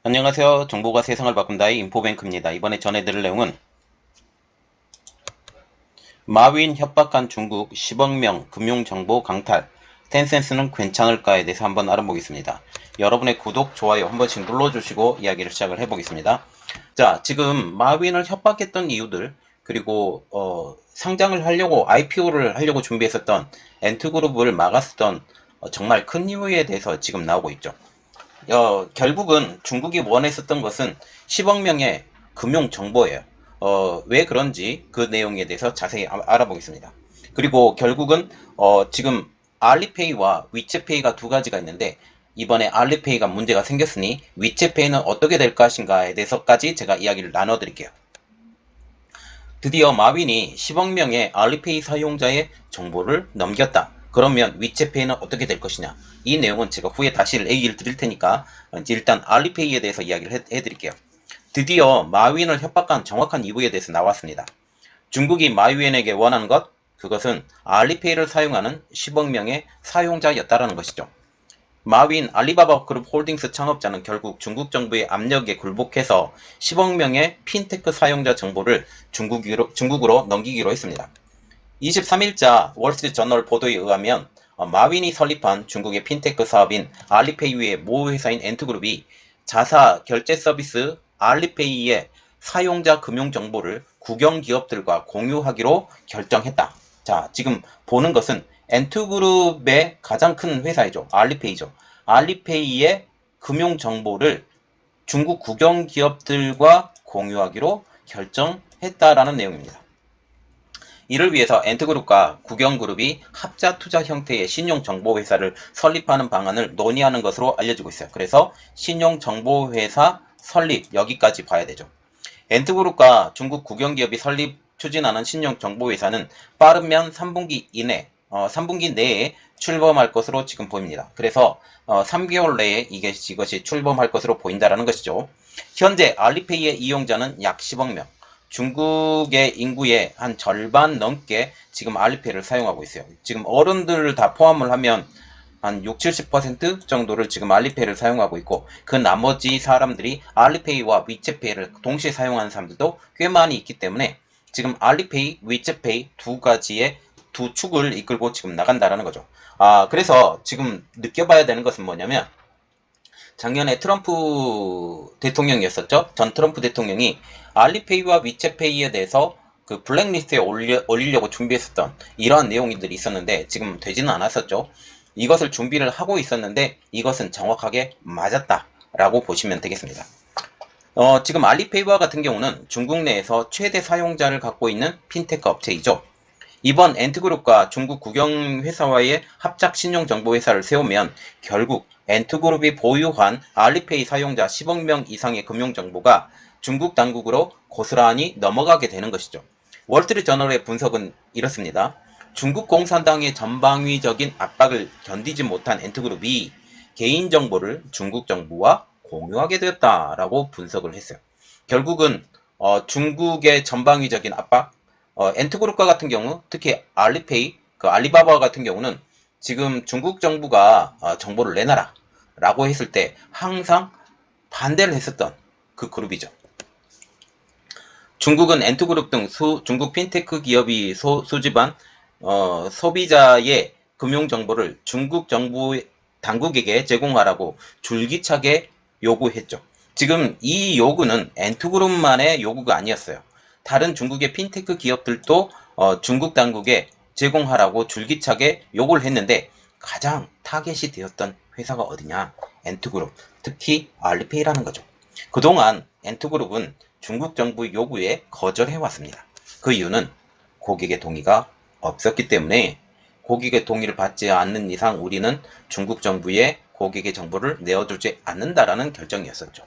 안녕하세요. 정보가 세상을 바꾼다의 인포뱅크입니다. 이번에 전해드릴 내용은 마윈 협박한 중국 10억 명 금융정보 강탈, 텐센스는 괜찮을까에 대해서 한번 알아보겠습니다. 여러분의 구독, 좋아요 한 번씩 눌러주시고 이야기를 시작을 해보겠습니다. 자, 지금 마윈을 협박했던 이유들, 그리고 상장을 하려고 IPO를 하려고 준비했었던 엔트그룹을 막았었던 정말 큰 이유에 대해서 지금 나오고 있죠. 결국은 중국이 원했었던 것은 10억 명의 금융 정보예요. 왜 그런지 그 내용에 대해서 자세히 알아보겠습니다. 그리고 결국은 지금 알리페이와 위챗페이가 두 가지가 있는데, 이번에 알리페이가 문제가 생겼으니 위챗페이는 어떻게 될 것인가에 대해서까지 제가 이야기를 나눠드릴게요. 드디어 마윈이 10억 명의 알리페이 사용자의 정보를 넘겼다. 그러면 위챗페이는 어떻게 될 것이냐? 이 내용은 제가 후에 다시 얘기를 드릴 테니까 일단 알리페이에 대해서 이야기를 해드릴게요. 드디어 마윈을 협박한 정확한 이유에 대해서 나왔습니다. 중국이 마윈에게 원하는 것, 그것은 알리페이를 사용하는 10억 명의 사용자였다라는 것이죠. 마윈 알리바바 그룹 홀딩스 창업자는 결국 중국 정부의 압력에 굴복해서 10억 명의 핀테크 사용자 정보를 중국으로 넘기기로 했습니다. 23일자 월스트리트 저널 보도에 의하면 마윈이 설립한 중국의 핀테크 사업인 알리페이의 모회사인 엔트그룹이 자사 결제 서비스 알리페이의 사용자 금융 정보를 국영 기업들과 공유하기로 결정했다. 자, 지금 보는 것은 엔투그룹의 가장 큰 회사이죠. 알리페이죠. 알리페이의 금융 정보를 중국 국영 기업들과 공유하기로 결정했다라는 내용입니다. 이를 위해서 엔트그룹과 국영그룹이 합자 투자 형태의 신용정보회사를 설립하는 방안을 논의하는 것으로 알려지고 있어요. 그래서 신용정보회사 설립, 여기까지 봐야 되죠. 엔트그룹과 중국 국영기업이 추진하는 신용정보회사는 빠르면 3분기 이내, 3분기 내에 출범할 것으로 지금 보입니다. 그래서 3개월 내에 이것이 출범할 것으로 보인다라는 것이죠. 현재 알리페이의 이용자는 약 10억 명. 중국의 인구의 한 절반 넘게 지금 알리페이를 사용하고 있어요. 지금 어른들을 다 포함을 하면 한 60, 70% 정도를 지금 알리페이를 사용하고 있고, 그 나머지 사람들이 알리페이와 위챗페이를 동시에 사용하는 사람들도 꽤 많이 있기 때문에 지금 알리페이, 위챗페이 두 가지의 두 축을 이끌고 지금 나간다라는 거죠. 그래서 지금 느껴봐야 되는 것은 뭐냐면, 작년에 트럼프 대통령이었었죠. 전 트럼프 대통령이 알리페이와 위챗페이에 대해서 그 블랙리스트에 올리려고 준비했었던 이러한 내용들이 있었는데 지금 되지는 않았었죠. 이것을 준비를 하고 있었는데 이것은 정확하게 맞았다라고 보시면 되겠습니다. 지금 알리페이와 같은 경우는 중국 내에서 최대 사용자를 갖고 있는 핀테크 업체이죠. 이번 엔트그룹과 중국 국영회사와의 합작 신용정보회사를 세우면 결국 엔트그룹이 보유한 알리페이 사용자 10억 명 이상의 금융정보가 중국 당국으로 고스란히 넘어가게 되는 것이죠. 월스트리트 저널의 분석은 이렇습니다. 중국 공산당의 전방위적인 압박을 견디지 못한 엔트그룹이 개인정보를 중국 정부와 공유하게 되었다라고 분석을 했어요. 결국은 중국의 전방위적인 압박, 엔트그룹과 같은 경우, 특히 알리페이, 그 알리바바 같은 경우는 지금 중국 정부가 정보를 내놔라 라고 했을 때 항상 반대를 했었던 그 그룹이죠. 중국은 엔트그룹 등 중국 핀테크 기업이 수집한 소비자의 금융정보를 중국 정부 당국에게 제공하라고 줄기차게 요구했죠. 지금 이 요구는 엔트그룹만의 요구가 아니었어요. 다른 중국의 핀테크 기업들도 중국 당국에 제공하라고 줄기차게 요구를 했는데 가장 타겟이 되었던 회사가 어디냐? 엔트그룹, 특히 알리페이라는 거죠. 그동안 엔트그룹은 중국 정부의 요구에 거절해왔습니다. 그 이유는 고객의 동의가 없었기 때문에 고객의 동의를 받지 않는 이상 우리는 중국 정부에 고객의 정보를 내어주지 않는다라는 결정이었었죠.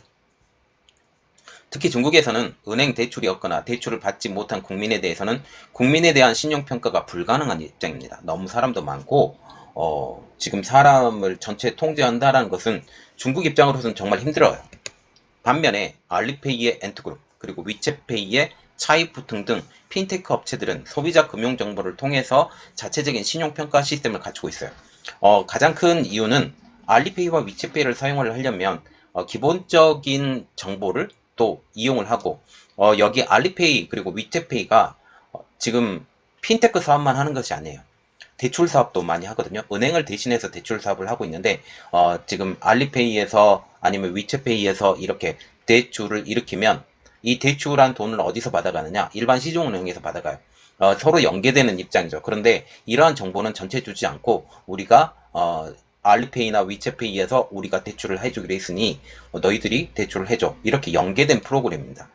특히 중국에서는 은행 대출이 없거나 대출을 받지 못한 국민에 대해서는 국민에 대한 신용평가가 불가능한 입장입니다. 너무 사람도 많고 지금 사람을 전체 통제한다는 것은 중국 입장으로서는 정말 힘들어요. 반면에 알리페이의 엔트그룹, 그리고 위챗페이의 차이프 등등 핀테크 업체들은 소비자 금융 정보를 통해서 자체적인 신용평가 시스템을 갖추고 있어요. 가장 큰 이유는 알리페이와 위챗페이를 사용을 하려면 기본적인 정보를 또 이용을 하고 여기 알리페이 그리고 위챗페이가 지금 핀테크 사업만 하는 것이 아니에요. 대출 사업도 많이 하거든요. 은행을 대신해서 대출 사업을 하고 있는데 지금 알리페이에서 아니면 위챗페이에서 이렇게 대출을 일으키면 이 대출한 돈을 어디서 받아가느냐? 일반 시중은행에서 받아가요. 서로 연계되는 입장이죠. 그런데 이러한 정보는 전체 주지 않고 우리가 알리페이나 위챗페이에서 우리가 대출을 해주기로 했으니 너희들이 대출을 해줘. 이렇게 연계된 프로그램입니다.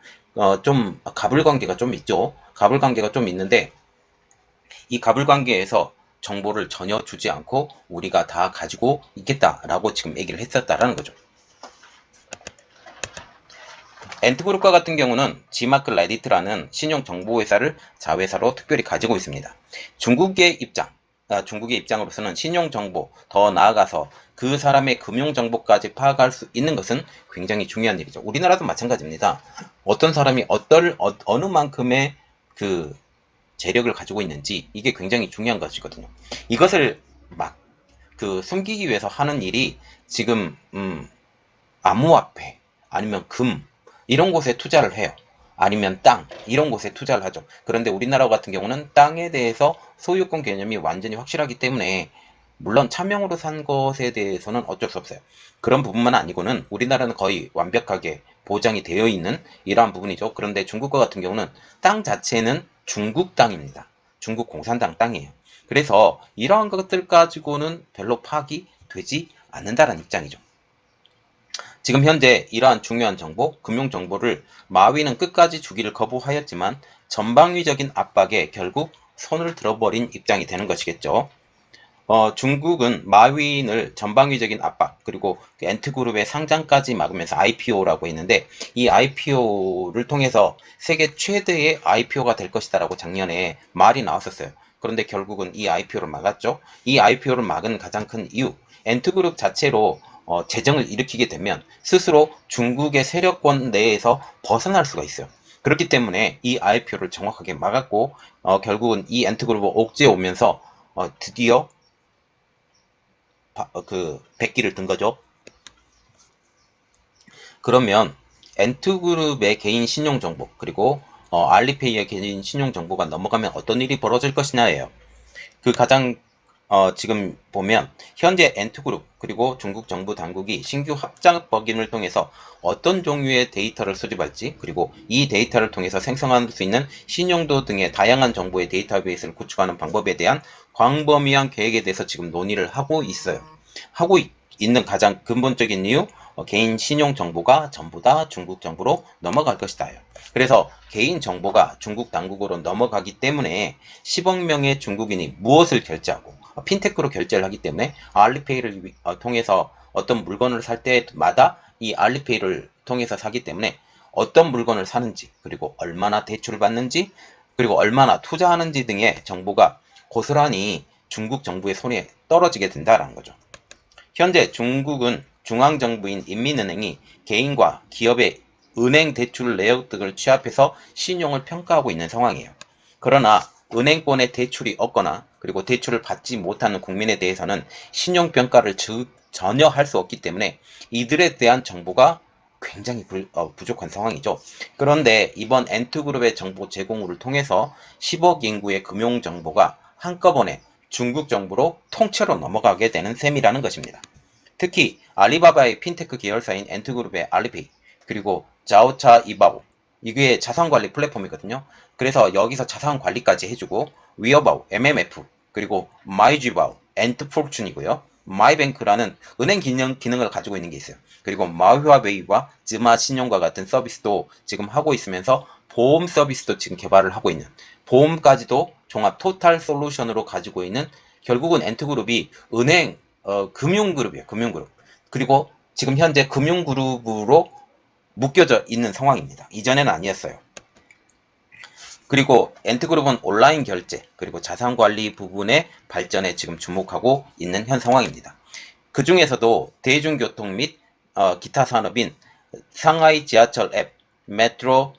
좀 가불관계가 좀 있죠. 가불관계가 좀 있는데 이 가불관계에서 정보를 전혀 주지 않고 우리가 다 가지고 있겠다라고 지금 얘기를 했었다라는 거죠. 엔트그룹과 같은 경우는 지마크 레디트라는 신용정보회사를 자회사로 특별히 가지고 있습니다. 중국의 입장으로서는 신용정보, 더 나아가서 그 사람의 금융정보까지 파악할 수 있는 것은 굉장히 중요한 일이죠. 우리나라도 마찬가지입니다. 어떤 사람이 어느 만큼의 그 재력을 가지고 있는지 이게 굉장히 중요한 것이거든요. 이것을 막 숨기기 위해서 하는 일이 지금 암호화폐 아니면 금 이런 곳에 투자를 해요. 아니면 땅 이런 곳에 투자를 하죠. 그런데 우리나라 같은 경우는 땅에 대해서 소유권 개념이 완전히 확실하기 때문에 물론 차명으로 산 것에 대해서는 어쩔 수 없어요. 그런 부분만 아니고는 우리나라는 거의 완벽하게 보장이 되어 있는 이러한 부분이죠. 그런데 중국과 같은 경우는 땅 자체는 중국 땅입니다. 중국 공산당 땅이에요. 그래서 이러한 것들 가지고는 별로 파악이 되지 않는다는 입장이죠. 지금 현재 이러한 중요한 정보, 금융 정보를 마윈은 끝까지 주기를 거부하였지만 전방위적인 압박에 결국 손을 들어버린 입장이 되는 것이겠죠. 중국은 마윈을 전방위적인 압박 그리고 엔트그룹의 상장까지 막으면서 IPO라고 했는데 이 IPO를 통해서 세계 최대의 IPO가 될 것이다 라고 작년에 말이 나왔었어요. 그런데 결국은 이 IPO를 막았죠. 이 IPO를 막은 가장 큰 이유 엔트그룹 자체로 재정을 일으키게 되면 스스로 중국의 세력권 내에서 벗어날 수가 있어요. 그렇기 때문에 이 IPO를 정확하게 막았고 결국은 이 엔트그룹을 옥죄어 오면서 드디어 백기를 든 거죠. 그러면 엔트그룹의 개인 신용정보 그리고 알리페이의 개인 신용정보가 넘어가면 어떤 일이 벌어질 것이냐예요. 그 가장 지금 보면 현재 엔트그룹 그리고 중국 정부 당국이 신규 합작 법인을 통해서 어떤 종류의 데이터를 수집할지 그리고 이 데이터를 통해서 생성할 수 있는 신용도 등의 다양한 정보의 데이터베이스를 구축하는 방법에 대한 광범위한 계획에 대해서 지금 논의를 하고 있어요. 하고 있는 가장 근본적인 이유 개인 신용 정보가 전부 다 중국 정부로 넘어갈 것이다. 그래서 개인 정보가 중국 당국으로 넘어가기 때문에 10억 명의 중국인이 무엇을 결제하고 핀테크로 결제를 하기 때문에 알리페이를 통해서 어떤 물건을 살 때마다 이 알리페이를 통해서 사기 때문에 어떤 물건을 사는지 그리고 얼마나 대출을 받는지 그리고 얼마나 투자하는지 등의 정보가 고스란히 중국 정부의 손에 떨어지게 된다는 거죠. 현재 중국은 중앙정부인 인민은행이 개인과 기업의 은행 대출 내역 등을 취합해서 신용을 평가하고 있는 상황이에요. 그러나 은행권의 대출이 없거나 그리고 대출을 받지 못하는 국민에 대해서는 신용평가를 전혀 할 수 없기 때문에 이들에 대한 정보가 굉장히 부족한 상황이죠. 그런데 이번 엔트그룹의 정보 제공을 통해서 10억 인구의 금융정보가 한꺼번에 중국 정부로 통째로 넘어가게 되는 셈이라는 것입니다. 특히 알리바바의 핀테크 계열사인 엔트그룹의 알리페이 그리고 자오차 이바오 이게 자산관리 플랫폼이거든요. 그래서 여기서 자산관리까지 해주고 위어바오 MMF 그리고 마이쥐바오 엔트포춘이고요. 마이뱅크라는 은행 기능을 가지고 있는 게 있어요. 그리고 마휘화웨이와 즈마 신용과 같은 서비스도 지금 하고 있으면서 보험 서비스도 지금 개발을 하고 있는 보험까지도 종합 토탈 솔루션으로 가지고 있는 결국은 엔트그룹이 은행 금융그룹이에요. 금융그룹. 그리고 지금 현재 금융그룹으로 묶여져 있는 상황입니다. 이전에는 아니었어요. 그리고 엔트그룹은 온라인 결제 그리고 자산관리 부분의 발전에 지금 주목하고 있는 현 상황입니다. 그 중에서도 대중교통 및 기타 산업인 상하이 지하철 앱, 메트로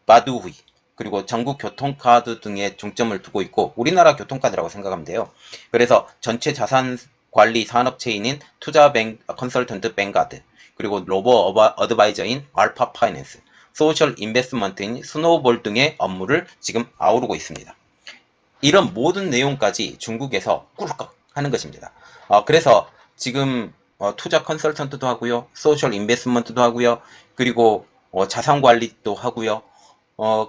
바두휘 그리고 전국 교통카드 등에 중점을 두고 있고 우리나라 교통카드라고 생각하면 돼요. 그래서 전체 자산관리 산업체인인 투자 컨설턴트 뱅가드 그리고 로보 어드바이저인 알파 파이낸스, 소셜 인베스트먼트인 스노우볼 등의 업무를 지금 아우르고 있습니다. 이런 모든 내용까지 중국에서 꿀꺽 하는 것입니다. 그래서 지금 투자 컨설턴트도 하고요, 소셜 인베스트먼트도 하고요, 그리고 자산 관리도 하고요,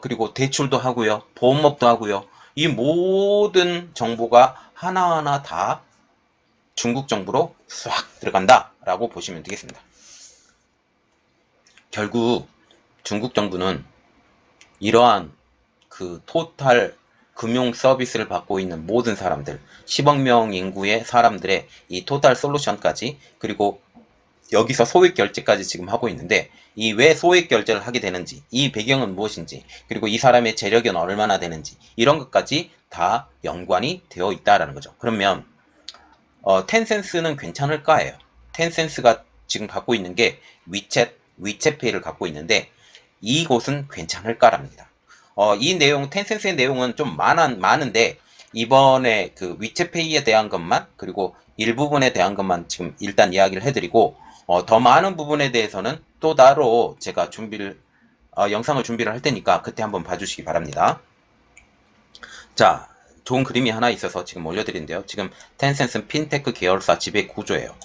그리고 대출도 하고요, 보험업도 하고요. 이 모든 정보가 하나하나 다 중국 정부로 싹 들어간다라고 보시면 되겠습니다. 결국 중국 정부는 이러한 그 토탈 금융 서비스를 받고 있는 모든 사람들, 10억 명 인구의 사람들의 이 토탈 솔루션까지, 그리고 여기서 소액 결제까지 지금 하고 있는데, 이 왜 소액 결제를 하게 되는지, 이 배경은 무엇인지, 그리고 이 사람의 재력은 얼마나 되는지, 이런 것까지 다 연관이 되어 있다라는 거죠. 그러면 텐센스는 괜찮을까예요. 텐센스가 지금 갖고 있는 게 위챗페이를 갖고 있는데, 이곳은 괜찮을까랍니다. 이 내용, 텐센스의 내용은 좀 많은데, 이번에 그 위챗페이에 대한 것만, 그리고 일부분에 대한 것만 지금 일단 이야기를 해드리고, 더 많은 부분에 대해서는 또 따로 제가 영상을 준비를 할 테니까 그때 한번 봐주시기 바랍니다. 자, 좋은 그림이 하나 있어서 지금 올려드린데요. 지금 텐센스는 핀테크 계열사 지배 구조예요.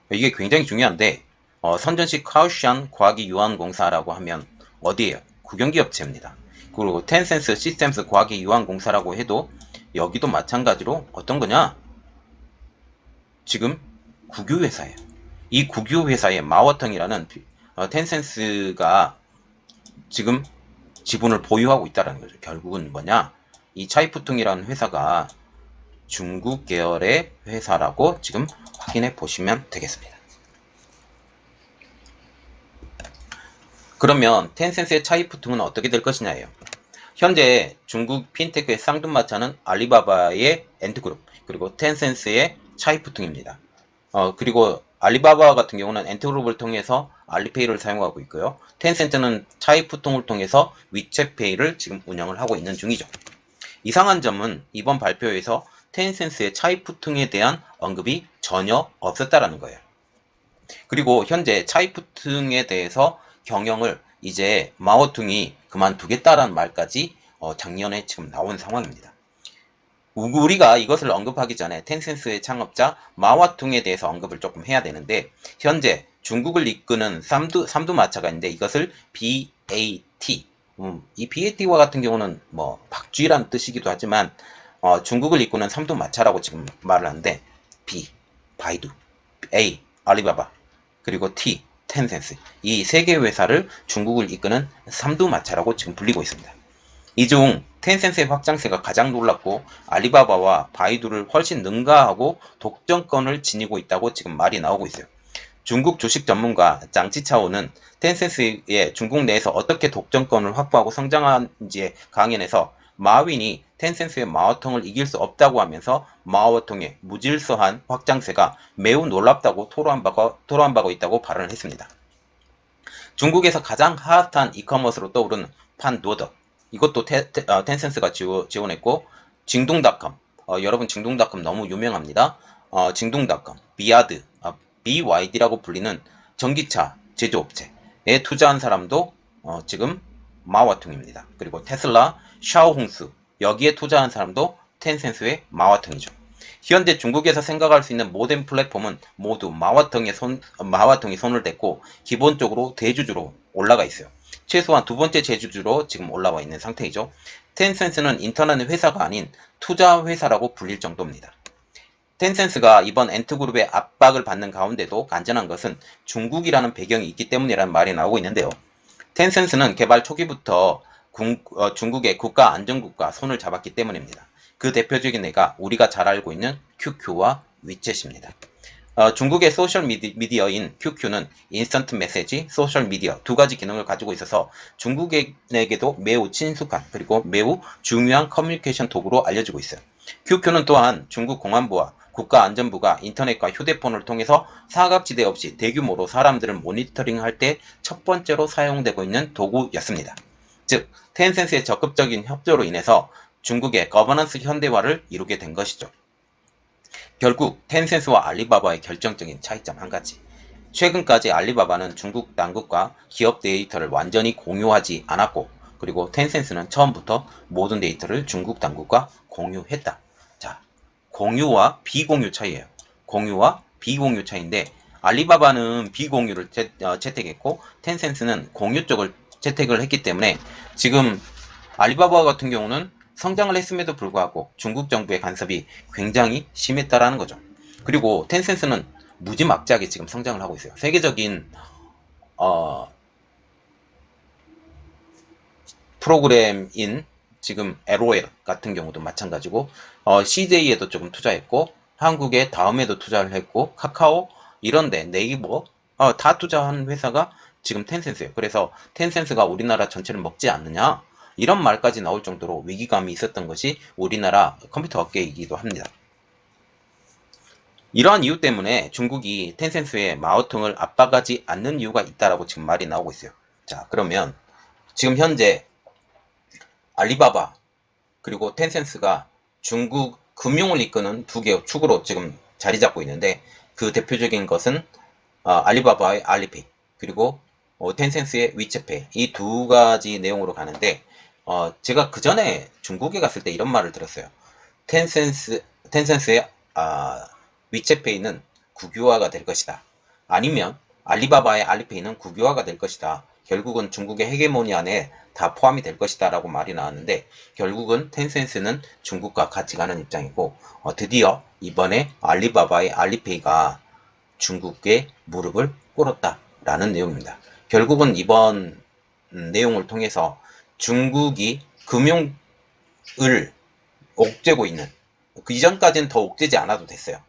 이게 굉장히 중요한데, 선전시 카오시안 과학기유한공사라고 하면 어디예요? 국영기업체입니다. 그리고 텐센스 시스템스 과학기유한공사라고 해도 여기도 마찬가지로 어떤 거냐? 지금 국유회사예요. 이 국유회사의 마워텅이라는 텐센스가 지금 지분을 보유하고 있다는 거죠. 결국은 뭐냐? 이 차이푸퉁이라는 회사가 중국 계열의 회사라고 지금 확인해 보시면 되겠습니다. 그러면 텐센스의 차이푸퉁은 어떻게 될 것이냐예요. 현재 중국 핀테크의 쌍둥마차는 알리바바의 엔트그룹, 그리고 텐센스의 차이푸퉁입니다. 그리고 알리바바 같은 경우는 엔트그룹을 통해서 알리페이를 사용하고 있고요. 텐센트는 차이푸퉁을 통해서 위챗페이를 지금 운영을 하고 있는 중이죠. 이상한 점은 이번 발표에서 텐센스의 차이푸퉁에 대한 언급이 전혀 없었다라는 거예요. 그리고 현재 차이푸퉁에 대해서 경영을 이제 마오퉁이 그만두겠다라는 말까지 작년에 지금 나온 상황입니다. 우리가 이것을 언급하기 전에 텐센스의 창업자 마와퉁에 대해서 언급을 조금 해야 되는데, 현재 중국을 이끄는 삼두마차가 있는데 이것을 BAT, 이 BAT와 같은 경우는 뭐 박쥐란 뜻이기도 하지만 중국을 이끄는 삼두마차라고 지금 말을 하는데, B, 바이두, A, 알리바바, 그리고 T, 텐센스, 이 세 개 회사를 중국을 이끄는 삼두마차라고 지금 불리고 있습니다. 이 중 텐센스의 확장세가 가장 놀랍고 알리바바와 바이두를 훨씬 능가하고 독점권을 지니고 있다고 지금 말이 나오고 있어요. 중국 주식 전문가 장치차오는 텐센스의 중국 내에서 어떻게 독점권을 확보하고 성장하는지에 강연에서 마윈이 텐센스의 마오텅을 이길 수 없다고 하면서 마오텅의 무질서한 확장세가 매우 놀랍다고 토로한 바가 있다고 발언을 했습니다. 중국에서 가장 핫한 이커머스로 떠오르는 판도더, 이것도 텐센스가 지원했고, 징동닷컴, 여러분 징동닷컴 너무 유명합니다. 징동닷컴, 비아드, BYD라고 불리는 전기차 제조업체에 투자한 사람도 지금 마와퉁입니다. 그리고 테슬라, 샤오홍스, 여기에 투자한 사람도 텐센스의 마와퉁이죠. 현재 중국에서 생각할 수 있는 모든 플랫폼은 모두 마와퉁이 손을 댔고 기본적으로 대주주로 올라가 있어요. 최소한 두 번째 대주주로 지금 올라와 있는 상태이죠. 텐센스는 인터넷 회사가 아닌 투자 회사라고 불릴 정도입니다. 텐센스가 이번 엔트그룹의 압박을 받는 가운데도 안전한 것은 중국이라는 배경이 있기 때문이라는 말이 나오고 있는데요. 텐센스는 개발 초기부터 중국의 국가 안정국과 손을 잡았기 때문입니다. 그 대표적인 예가 우리가 잘 알고 있는 QQ와 위챗입니다. 중국의 소셜 미디어인 QQ는 인스턴트 메시지, 소셜 미디어 두 가지 기능을 가지고 있어서 중국인에게도 매우 친숙한 그리고 매우 중요한 커뮤니케이션 도구로 알려지고 있어요. QQ는 또한 중국 공안부와 국가안전부가 인터넷과 휴대폰을 통해서 사각지대 없이 대규모로 사람들을 모니터링할 때 첫 번째로 사용되고 있는 도구였습니다. 즉, 텐센스의 적극적인 협조로 인해서 중국의 거버넌스 현대화를 이루게 된 것이죠. 결국 텐센스와 알리바바의 결정적인 차이점 한 가지. 최근까지 알리바바는 중국 당국과 기업 데이터를 완전히 공유하지 않았고, 그리고 텐센스는 처음부터 모든 데이터를 중국 당국과 공유했다. 자, 공유와 비공유 차이예요. 공유와 비공유 차이인데, 알리바바는 비공유를 채택했고 텐센스는 공유 쪽을 채택을 했기 때문에 지금 알리바바 같은 경우는 성장을 했음에도 불구하고 중국 정부의 간섭이 굉장히 심했다라는 거죠. 그리고 텐센스는 무지막지하게 지금 성장을 하고 있어요. 세계적인 프로그램인 지금 LOL 같은 경우도 마찬가지고 CJ에도 조금 투자했고 한국에 다음에도 투자를 했고 카카오 이런데 네이버 다 투자한 회사가 지금 텐센스예요. 그래서 텐센스가 우리나라 전체를 먹지 않느냐 이런 말까지 나올 정도로 위기감이 있었던 것이 우리나라 컴퓨터 업계이기도 합니다. 이러한 이유 때문에 중국이 텐센스의 마호통을 압박하지 않는 이유가 있다라고 지금 말이 나오고 있어요. 자, 그러면 지금 현재 알리바바 그리고 텐센스가 중국 금융을 이끄는 두 개의 축으로 지금 자리 잡고 있는데 그 대표적인 것은 알리바바의 알리페이 그리고 텐센스의 위챗페이 이 두 가지 내용으로 가는데 제가 그 전에 중국에 갔을 때 이런 말을 들었어요. 텐센스의 위챗페이는 국유화가 될 것이다. 아니면 알리바바의 알리페이는 국유화가 될 것이다. 결국은 중국의 헤게모니 안에 다 포함이 될 것이다 라고 말이 나왔는데 결국은 텐센스는 중국과 같이 가는 입장이고 드디어 이번에 알리바바의 알리페이가 중국의 무릎을 꿇었다 라는 내용입니다. 결국은 이번 내용을 통해서 중국이 금융을 옥죄고 있는 그 이전까지는 더 옥죄지 않아도 됐어요.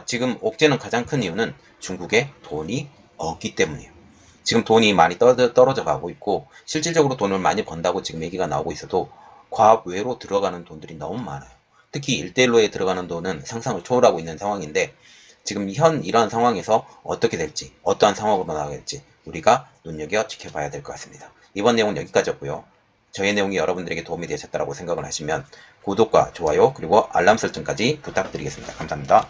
지금 옥죄는 가장 큰 이유는 중국에 돈이 없기 때문이에요. 지금 돈이 많이 떨어져 가고 있고 실질적으로 돈을 많이 번다고 지금 얘기가 나오고 있어도 과외로 들어가는 돈들이 너무 많아요. 특히 1대1로에 들어가는 돈은 상상을 초월하고 있는 상황인데 지금 이러한 상황에서 어떻게 될지 어떠한 상황으로 나가겠지 우리가 눈여겨 지켜봐야 될 것 같습니다. 이번 내용은 여기까지였고요. 저의 내용이 여러분들에게 도움이 되셨다고 생각을 하시면 구독과 좋아요 그리고 알람 설정까지 부탁드리겠습니다. 감사합니다.